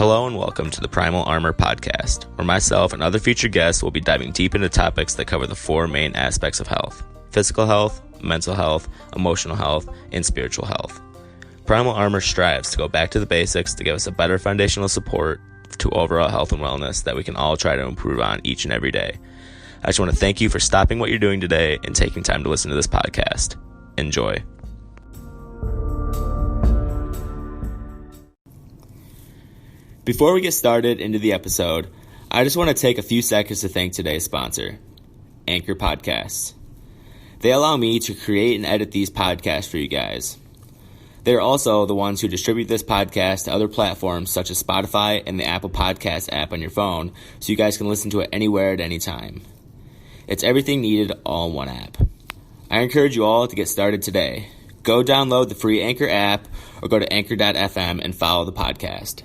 Hello and welcome to the Primal Armor Podcast, where myself and other featured guests will be diving deep into topics that cover the four main aspects of health: physical health, mental health, emotional health, and spiritual health. Primal Armor strives to go back to the basics to give us a better foundational support to overall health and wellness that we can all try to improve on each and every day. I just want to thank you for stopping what you're doing today and taking time to listen to this podcast. Enjoy. Before we get started into the episode, I just want to take a few seconds to thank today's sponsor, Anchor Podcasts. They allow me to create and edit these podcasts for you guys. They're also the ones who distribute this podcast to other platforms such as Spotify and the Apple Podcast app on your phone, so you guys can listen to it anywhere at any time. It's everything needed all in one app. I encourage you all to get started today. Go download the free Anchor app or go to anchor.fm and follow the podcast.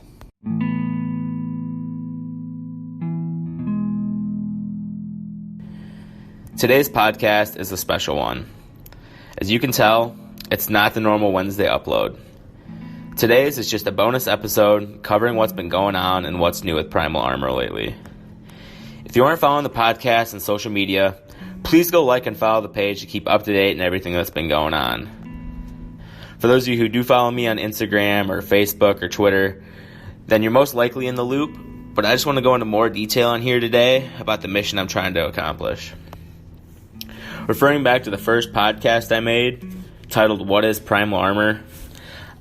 Today's podcast is a special one. As you can tell, it's not the normal Wednesday upload. Today's is just a bonus episode covering what's been going on and what's new with Primal Armor lately. If you aren't following the podcast and social media, please go like and follow the page to keep up to date and everything that's been going on. For those of you who do follow me on Instagram or Facebook or Twitter, then you're most likely in the loop, but I just want to go into more detail on here today about the mission I'm trying to accomplish. Referring back to the first podcast I made, titled What is Primal Armor,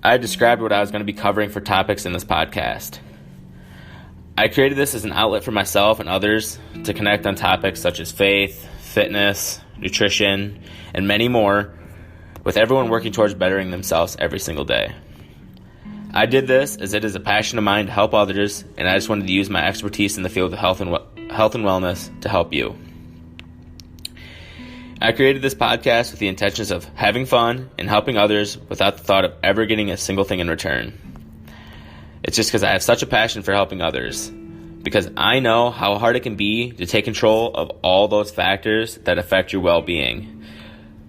I described what I was going to be covering for topics in this podcast. I created this as an outlet for myself and others to connect on topics such as faith, fitness, nutrition, and many more, with everyone working towards bettering themselves every single day. I did this as it is a passion of mine to help others, and I just wanted to use my expertise in the field of health and wellness to help you. I created this podcast with the intentions of having fun and helping others without the thought of ever getting a single thing in return. It's just because I have such a passion for helping others, because I know how hard it can be to take control of all those factors that affect your well-being.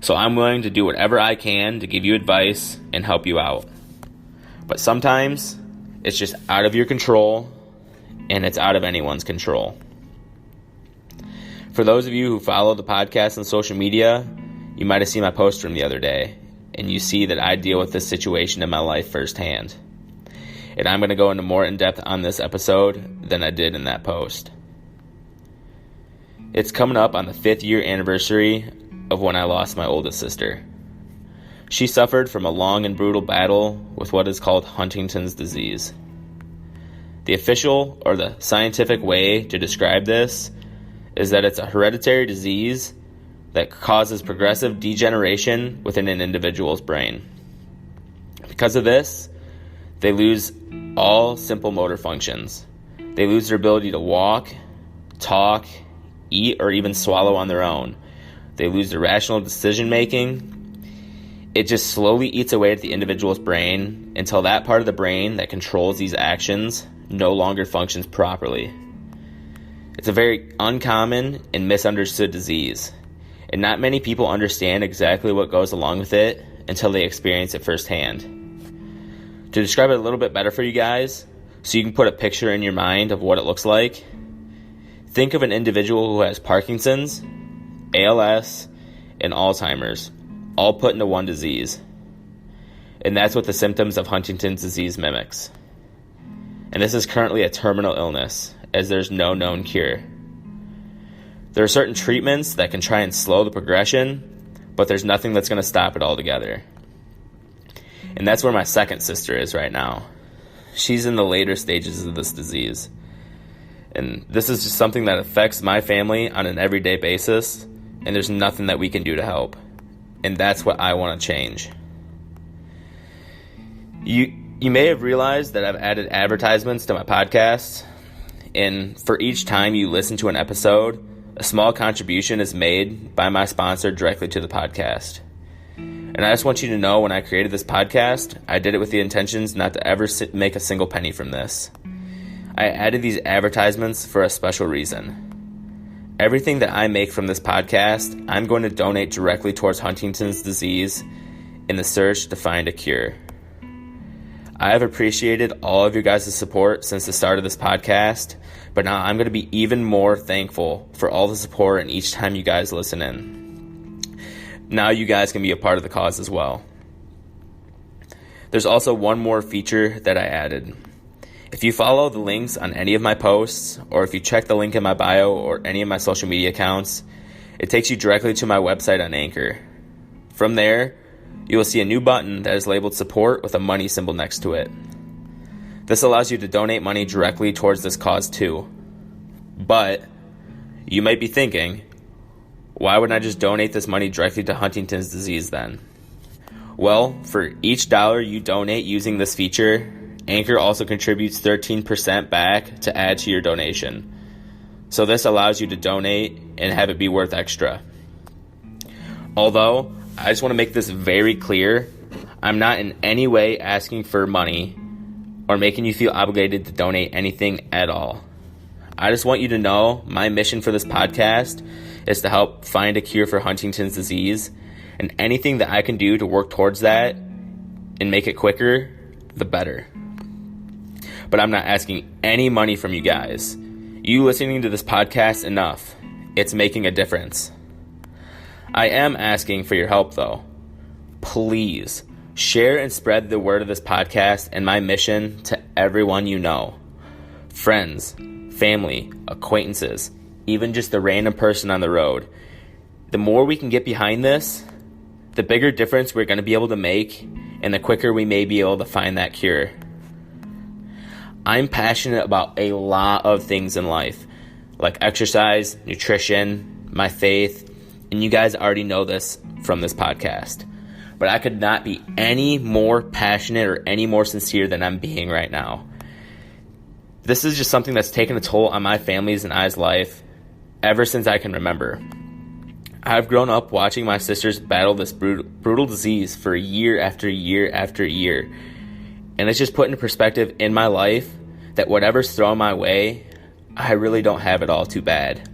So I'm willing to do whatever I can to give you advice and help you out. But sometimes it's just out of your control, and it's out of anyone's control. For those of you who follow the podcast on social media, you might have seen my post from the other day, and you see that I deal with this situation in my life firsthand. And I'm going to go into more in depth on this episode than I did in that post. It's coming up on the 5th year anniversary of when I lost my oldest sister. She suffered from a long and brutal battle with what is called Huntington's disease. The official or the scientific way to describe this is that it's a hereditary disease that causes progressive degeneration within an individual's brain. Because of this, they lose all simple motor functions. They lose their ability to walk, talk, eat, or even swallow on their own. They lose their rational decision making. It just slowly eats away at the individual's brain until that part of the brain that controls these actions no longer functions properly. It's a very uncommon and misunderstood disease, and not many people understand exactly what goes along with it until they experience it firsthand. To describe it a little bit better for you guys, so you can put a picture in your mind of what it looks like, think of an individual who has Parkinson's, ALS, and Alzheimer's, all put into one disease. And that's what the symptoms of Huntington's disease mimics. And this is currently a terminal illness, as there's no known cure. There are certain treatments that can try and slow the progression, but there's nothing that's going to stop it altogether. And that's where my second sister is right now. She's in the later stages of this disease. And this is just something that affects my family on an everyday basis, and there's nothing that we can do to help. And that's what I want to change. You may have realized that I've added advertisements to my podcast, and for each time you listen to an episode, a small contribution is made by my sponsor directly to the podcast. And I just want you to know, when I created this podcast, I did it with the intentions not to ever make a single penny from this. I added these advertisements for a special reason. Everything that I make from this podcast, I'm going to donate directly towards Huntington's disease in the search to find a cure. I have appreciated all of your guys' support since the start of this podcast, but now I'm going to be even more thankful for all the support and each time you guys listen in. Now you guys can be a part of the cause as well. There's also one more feature that I added. If you follow the links on any of my posts, or if you check the link in my bio or any of my social media accounts, it takes you directly to my website on Anchor. From there, you will see a new button that is labeled support with a money symbol next to it. This allows you to donate money directly towards this cause too. But you might be thinking, why wouldn't I just donate this money directly to Huntington's disease then? Well, for each dollar you donate using this feature, Anchor also contributes 13% back to add to your donation. So this allows you to donate and have it be worth extra. Although, I just want to make this very clear, I'm not in any way asking for money or making you feel obligated to donate anything at all. I just want you to know my mission for this podcast is to help find a cure for Huntington's disease, and anything that I can do to work towards that and make it quicker, the better. But I'm not asking any money from you guys. You listening to this podcast enough. It's making a difference. I am asking for your help though. Please share and spread the word of this podcast and my mission to everyone you know. Friends, family, acquaintances, even just the random person on the road. The more we can get behind this, the bigger difference we're going to be able to make, and the quicker we may be able to find that cure. I'm passionate about a lot of things in life, like exercise, nutrition, my faith, and you guys already know this from this podcast. But I could not be any more passionate or any more sincere than I'm being right now. This is just something that's taken a toll on my family's and I's life ever since I can remember. I've grown up watching my sisters battle this brutal disease for year after year after year. And it's just put into perspective in my life that whatever's thrown my way, I really don't have it all too bad.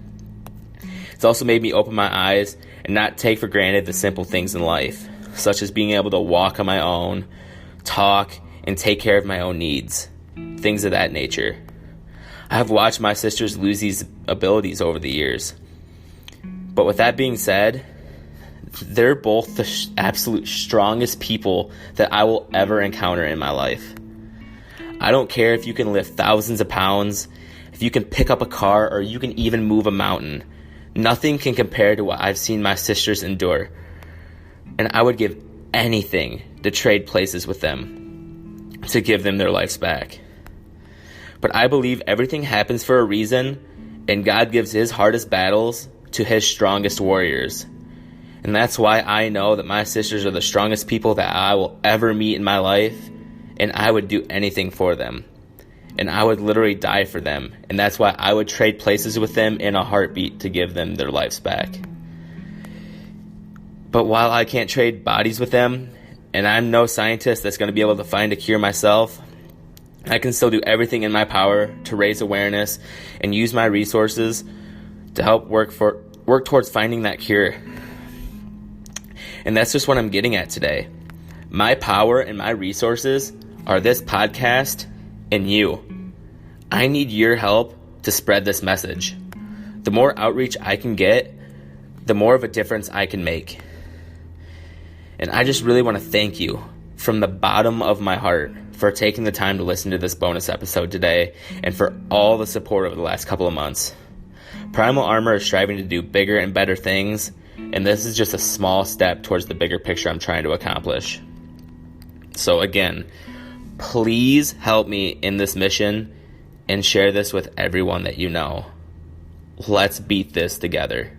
It's also made me open my eyes and not take for granted the simple things in life, such as being able to walk on my own, talk, and take care of my own needs, things of that nature. I have watched my sisters lose these abilities over the years. But with that being said, they're both the absolute strongest people that I will ever encounter in my life. I don't care if you can lift thousands of pounds, if you can pick up a car, or you can even move a mountain. Nothing can compare to what I've seen my sisters endure. And I would give anything to trade places with them, to give them their lives back. But I believe everything happens for a reason, and God gives his hardest battles to his strongest warriors. And that's why I know that my sisters are the strongest people that I will ever meet in my life, and I would do anything for them. And I would literally die for them. And that's why I would trade places with them in a heartbeat to give them their lives back. But while I can't trade bodies with them, and I'm no scientist that's going to be able to find a cure myself, I can still do everything in my power to raise awareness and use my resources to help work towards finding that cure. And that's just what I'm getting at today. My power and my resources are this podcast and you. I need your help to spread this message. The more outreach I can get, the more of a difference I can make. And I just really want to thank you from the bottom of my heart for taking the time to listen to this bonus episode today and for all the support over the last couple of months. Primal Armor is striving to do bigger and better things, and this is just a small step towards the bigger picture I'm trying to accomplish. So again, please help me in this mission and share this with everyone that you know. Let's beat this together.